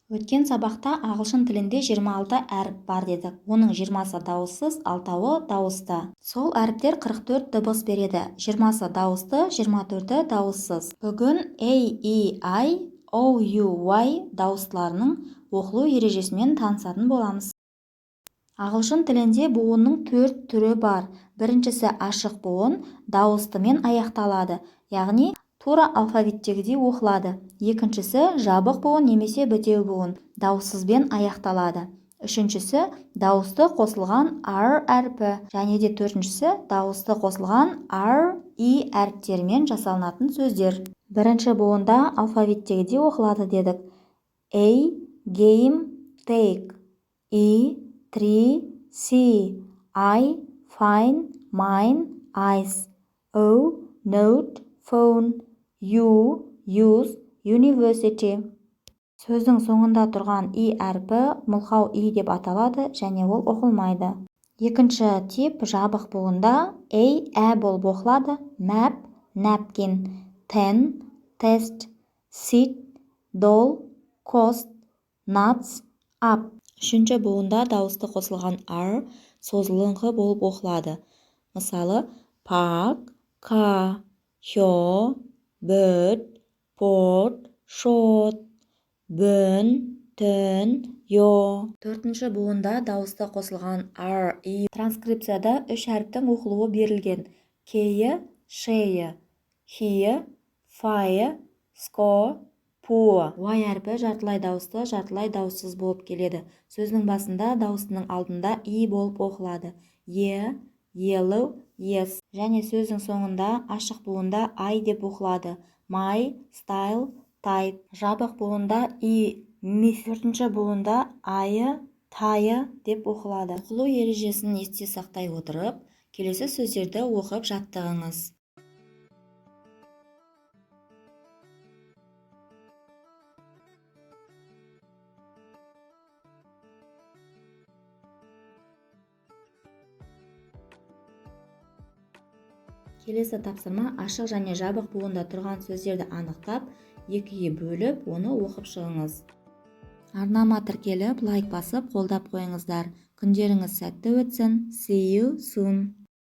Өткен сабақта ағылшын тілінде 26 әріп бар дедік. Оның 20-сы дауыссыз, 6-ы дауысты. Сол әріптер 44 дыбыс береді. 20-сы дауысты, 24-і дауыссыз. Бүгін A, E, I, O, U, Y дауыстыларының оқылу ережесімен танысатын боламыз. Ағылшын тілінде буынның 4 түрі бар. Біріншісі ашық буын, дауыстымен аяқталады, яғни тура алфавиттегідей оқылады. Екіншісі жабық буын немесе бітеу буын, дауыссызбен аяқталады. Үшіншісі дауысты қосылған R әрпі, және де төртіншісі дауысты қосылған R, E әріптерімен жасалынатын сөздер. Бірінші буында алфавиттегідей оқылады дедік. A, game, take. E, tree, see. I, fine, mine, ice. O, note, phone. U, use, university. Сөздің соңында тұрған И әрпі мылқау И деп аталады және ол оқылмайды. Екінші тип жабық буында Ә болып оқылады. Map, napkin. Ten, test. Sit, doll. Cost, nuts, up. Үшінші буында дауысты қосылған R созылыңқы болып оқылады. Мысалы, park, car, show, bird, port, shot, burn, turn, yo. Төртінші буында дауысты қосылған R, E. Транскрипцияда 3 әріптің оқылуы берілген. Кейі, шейі, хейі, файы, ско, пуы. Y әрпі жартылай дауысты, жартылай дауыссыз болып келеді. Сөздің басында дауыстының алдында И болып оқылады. Yellow, yes. Және сөздің соңында ашық буында I деп оқылады. My, style, type. Жабық буында И, myth. Төртінші буында айы, тайы деп оқылады. Оқылу ережесін есте сақтай отырып, келесі сөздерді оқып жаттығыңыз. Келесі тапсырма ашық және жабық буында тұрған сөздерді анықтап, екіге бөліп, оны оқып шығыңыз. Арнама тіркеліп, лайк басып, қолдап қойыңыздар. Күндеріңіз сәтті өтсін. See you soon.